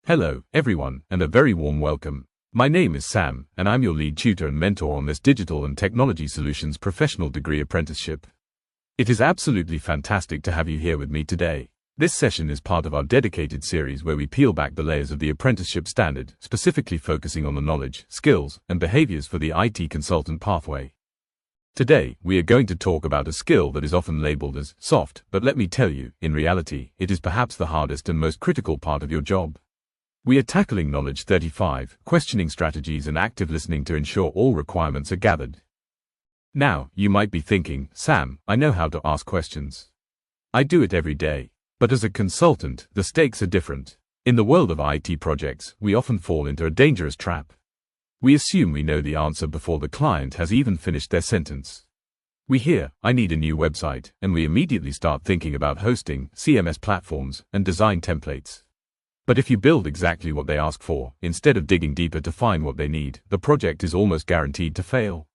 Hello, everyone, and a very warm welcome. My name is Sam, and I'm your lead tutor and mentor on this Digital and Technology Solutions Professional Degree Apprenticeship. It is absolutely fantastic to have you here with me today. This session is part of our dedicated series where we peel back the layers of the apprenticeship standard, specifically focusing on the knowledge, skills, and behaviors for the IT consultant pathway. Today, we are going to talk about a skill that is often labeled as soft, but let me tell you, in reality, it is perhaps the hardest and most critical part of your job. We are tackling Knowledge 35, questioning strategies and active listening to ensure all requirements are gathered. Now, you might be thinking, Sam, I know how to ask questions. I do it every day. But as a consultant, the stakes are different. In the world of IT projects, we often fall into a dangerous trap. We assume we know the answer before the client has even finished their sentence. We hear, I need a new website, and we immediately start thinking about hosting, CMS platforms, and design templates. But if you build exactly what they ask for, instead of digging deeper to find what they need, the project is almost guaranteed to fail.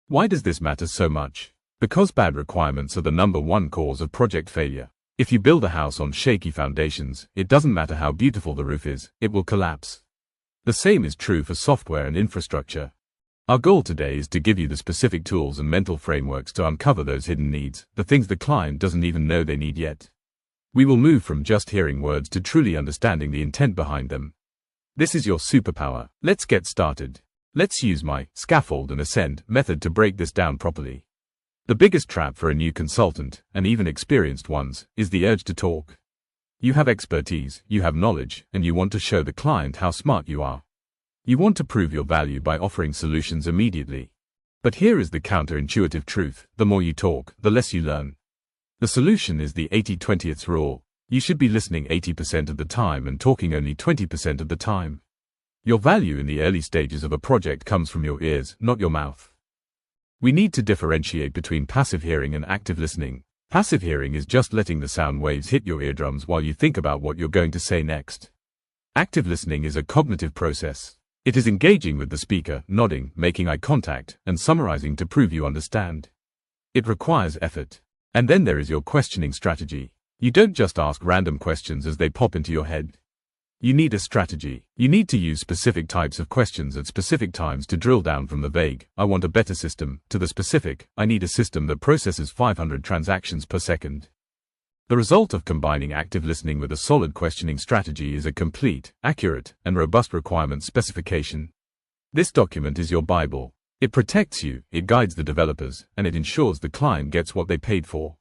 Why does this matter so much? Because bad requirements are the #1 cause of project failure. If you build a house on shaky foundations, it doesn't matter how beautiful the roof is, it will collapse. The same is true for software and infrastructure. Our goal today is to give you the specific tools and mental frameworks to uncover those hidden needs, the things the client doesn't even know they need yet. We will move from just hearing words to truly understanding the intent behind them. This is your superpower. Let's get started. Let's use my scaffold and ascend method to break this down properly. The biggest trap for a new consultant, and even experienced ones, is the urge to talk. You have expertise, you have knowledge, and you want to show the client how smart you are. You want to prove your value by offering solutions immediately. But here is the counterintuitive truth: the more you talk, the less you learn. The solution is the 80-20 rule. You should be listening 80% of the time and talking only 20% of the time. Your value in the early stages of a project comes from your ears, not your mouth. We need to differentiate between passive hearing and active listening. Passive hearing is just letting the sound waves hit your eardrums while you think about what you're going to say next. Active listening is a cognitive process. It is engaging with the speaker, nodding, making eye contact, and summarizing to prove you understand. It requires effort. And then there is your questioning strategy. You don't just ask random questions as they pop into your head. You need a strategy. You need to use specific types of questions at specific times to drill down from the vague, I want a better system, to the specific, I need a system that processes 500 transactions per second. The result of combining active listening with a solid questioning strategy is a complete, accurate, and robust requirement specification. This document is your Bible. It protects you, it guides the developers, and it ensures the client gets what they paid for.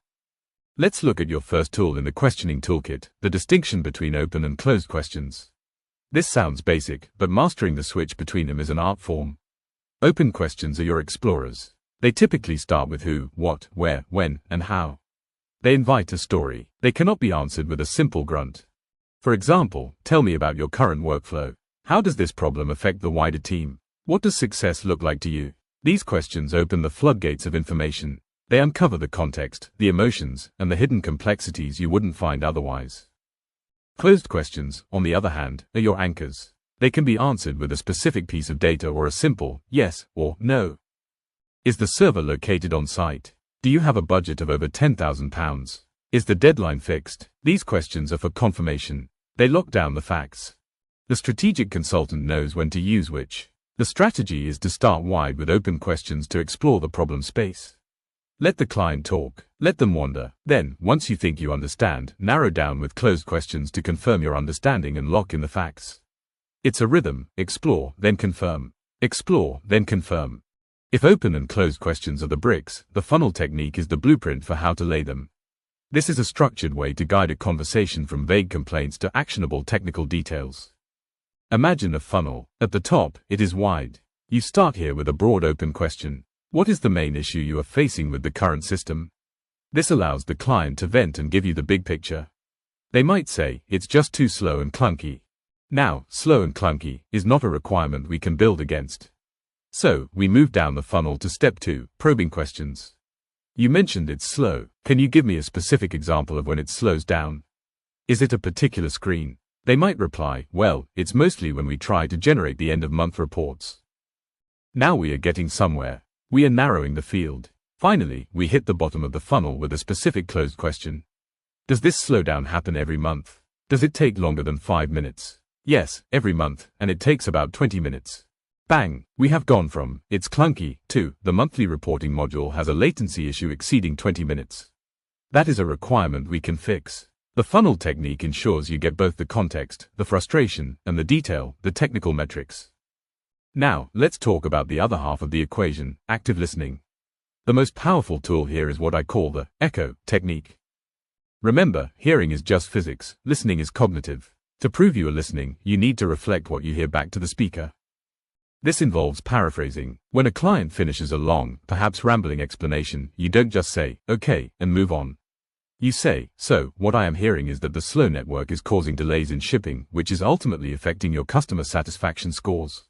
Let's look at your first tool in the questioning toolkit, the distinction between open and closed questions. This sounds basic, but mastering the switch between them is an art form. Open questions are your explorers. They typically start with who, what, where, when, and how. They invite a story. They cannot be answered with a simple grunt. For example, tell me about your current workflow. How does this problem affect the wider team? What does success look like to you? These questions open the floodgates of information. They uncover the context, the emotions, and the hidden complexities you wouldn't find otherwise. Closed questions, on the other hand, are your anchors. They can be answered with a specific piece of data or a simple yes or no. Is the server located on site? Do you have a budget of over £10,000? Is the deadline fixed? These questions are for confirmation. They lock down the facts. The strategic consultant knows when to use which. The strategy is to start wide with open questions to explore the problem space. Let the client talk. Let them wander. Then, once you think you understand, narrow down with closed questions to confirm your understanding and lock in the facts. It's a rhythm. Explore, then confirm. Explore, then confirm. If open and closed questions are the bricks, the funnel technique is the blueprint for how to lay them. This is a structured way to guide a conversation from vague complaints to actionable technical details. Imagine a funnel. At the top, it is wide. You start here with a broad open question. What is the main issue you are facing with the current system? This allows the client to vent and give you the big picture. They might say, it's just too slow and clunky. Now, slow and clunky is not a requirement we can build against. So, we move down the funnel to step 2, probing questions. You mentioned it's slow. Can you give me a specific example of when it slows down? Is it a particular screen? They might reply, well, it's mostly when we try to generate the end-of-month reports. Now we are getting somewhere. We are narrowing the field. Finally, we hit the bottom of the funnel with a specific closed question. Does this slowdown happen every month? Does it take longer than 5 minutes? Yes, every month, and it takes about 20 minutes. Bang! We have gone from, it's clunky, to, the monthly reporting module has a latency issue exceeding 20 minutes. That is a requirement we can fix. The funnel technique ensures you get both the context, the frustration, and the detail, the technical metrics. Now, let's talk about the other half of the equation, active listening. The most powerful tool here is what I call the echo technique. Remember, hearing is just physics, listening is cognitive. To prove you are listening, you need to reflect what you hear back to the speaker. This involves paraphrasing. When a client finishes a long, perhaps rambling explanation, you don't just say, okay, and move on. You say, so, what I am hearing is that the slow network is causing delays in shipping, which is ultimately affecting your customer satisfaction scores.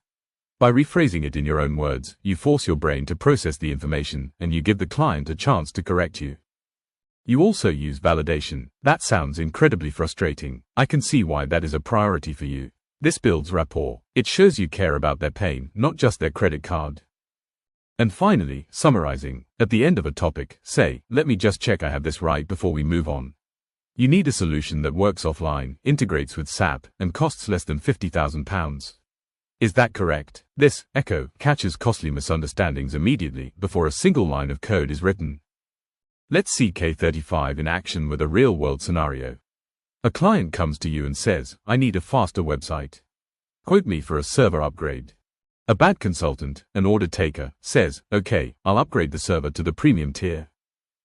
By rephrasing it in your own words, you force your brain to process the information, and you give the client a chance to correct you. You also use validation. That sounds incredibly frustrating. I can see why that is a priority for you. This builds rapport. It shows you care about their pain, not just their credit card. And finally, summarizing. At the end of a topic, say, let me just check I have this right before we move on. You need a solution that works offline, integrates with SAP, and costs less than £50,000. Is that correct? This echo catches costly misunderstandings immediately before a single line of code is written. Let's see K35 in action with a real-world scenario. A client comes to you and says, I need a faster website. Quote me for a server upgrade. A bad consultant, an order taker, says, okay, I'll upgrade the server to the premium tier.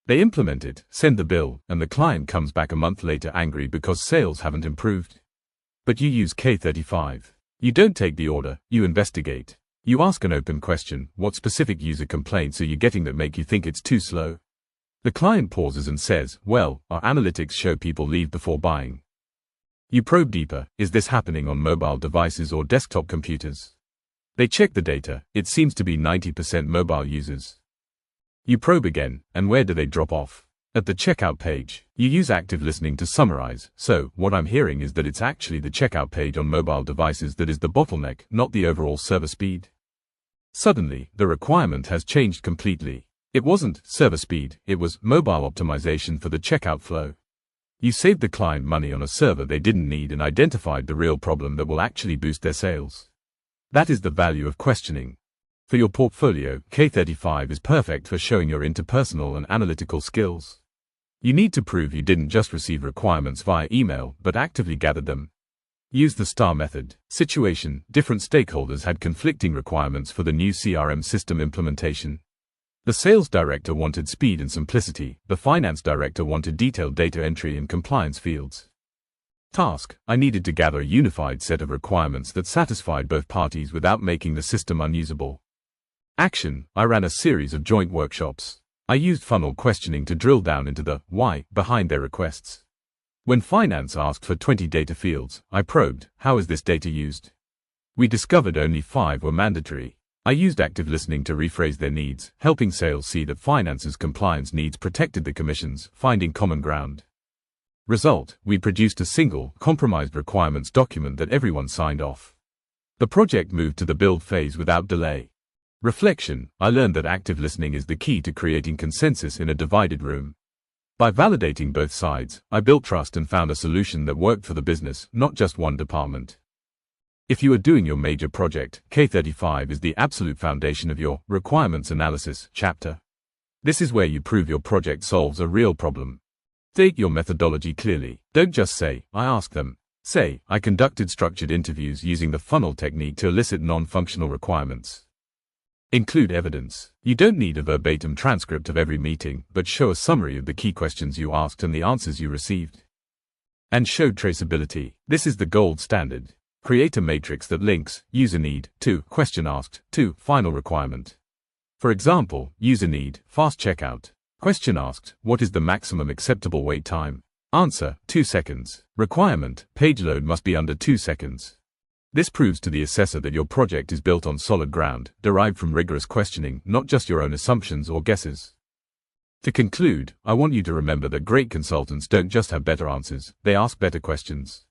They implement it, send the bill, and the client comes back a month later angry because sales haven't improved. But you use K35. You don't take the order, you investigate. You ask an open question, what specific user complaints are you getting that make you think it's too slow? The client pauses and says, well, our analytics show people leave before buying. You probe deeper, is this happening on mobile devices or desktop computers? They check the data, it seems to be 90% mobile users. You probe again, and where do they drop off? At the checkout page. You use active listening to summarize, so, what I'm hearing is that it's actually the checkout page on mobile devices that is the bottleneck, not the overall server speed. Suddenly, the requirement has changed completely. It wasn't server speed, it was mobile optimization for the checkout flow. You saved the client money on a server they didn't need and identified the real problem that will actually boost their sales. That is the value of questioning. For your portfolio, K35 is perfect for showing your interpersonal and analytical skills. You need to prove you didn't just receive requirements via email, but actively gathered them. Use the STARR method. Situation: different stakeholders had conflicting requirements for the new CRM system implementation. The sales director wanted speed and simplicity, the finance director wanted detailed data entry and compliance fields. Task: I needed to gather a unified set of requirements that satisfied both parties without making the system unusable. Action: I ran a series of joint workshops. I used funnel questioning to drill down into the why behind their requests. When finance asked for 20 data fields, I probed, how is this data used? We discovered only 5 were mandatory. I used active listening to rephrase their needs, helping sales see that finance's compliance needs protected the commissions, finding common ground. Result: we produced a single, compromised requirements document that everyone signed off. The project moved to the build phase without delay. Reflection: I learned that active listening is the key to creating consensus in a divided room. By validating both sides, I built trust and found a solution that worked for the business, not just one department. If you are doing your major project, K35 is the absolute foundation of your requirements analysis chapter. This is where you prove your project solves a real problem. State your methodology clearly. Don't just say, I asked them. Say, I conducted structured interviews using the funnel technique to elicit non-functional requirements. Include evidence. You don't need a verbatim transcript of every meeting, but show a summary of the key questions you asked and the answers you received. And show traceability. This is the gold standard. Create a matrix that links user need to question asked to final requirement. For example, user need, fast checkout. Question asked, what is the maximum acceptable wait time? Answer, 2 seconds. Requirement, page load must be under 2 seconds. This proves to the assessor that your project is built on solid ground, derived from rigorous questioning, not just your own assumptions or guesses. To conclude, I want you to remember that great consultants don't just have better answers, they ask better questions.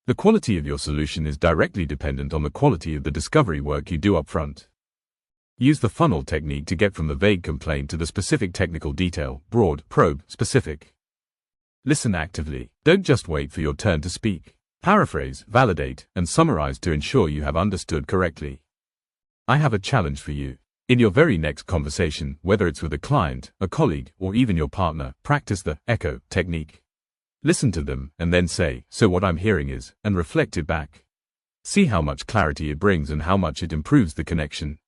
The quality of your solution is directly dependent on the quality of the discovery work you do up front. Use the funnel technique to get from the vague complaint to the specific technical detail, broad, probe, specific. Listen actively. Don't just wait for your turn to speak. Paraphrase, validate, and summarize to ensure you have understood correctly. I have a challenge for you. In your very next conversation, whether it's with a client, a colleague, or even your partner, practice the echo technique. Listen to them, and then say, "So what I'm hearing is," and reflect it back. See how much clarity it brings and how much it improves the connection.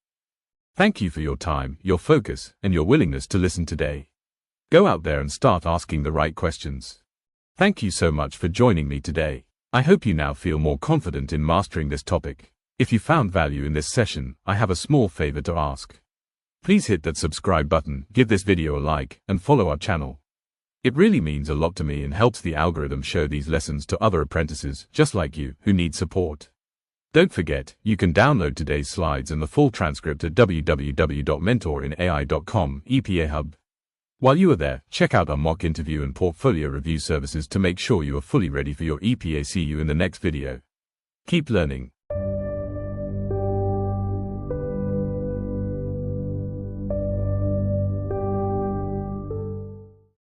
Thank you for your time, your focus, and your willingness to listen today. Go out there and start asking the right questions. Thank you so much for joining me today. I hope you now feel more confident in mastering this topic. If you found value in this session, I have a small favor to ask. Please hit that subscribe button, give this video a like, and follow our channel. It really means a lot to me and helps the algorithm show these lessons to other apprentices just like you who need support. Don't forget, you can download today's slides and the full transcript at www.mentorinai.com EPA Hub. While you are there, check out our mock interview and portfolio review services to make sure you are fully ready for your EPA. See you in the next video. Keep learning.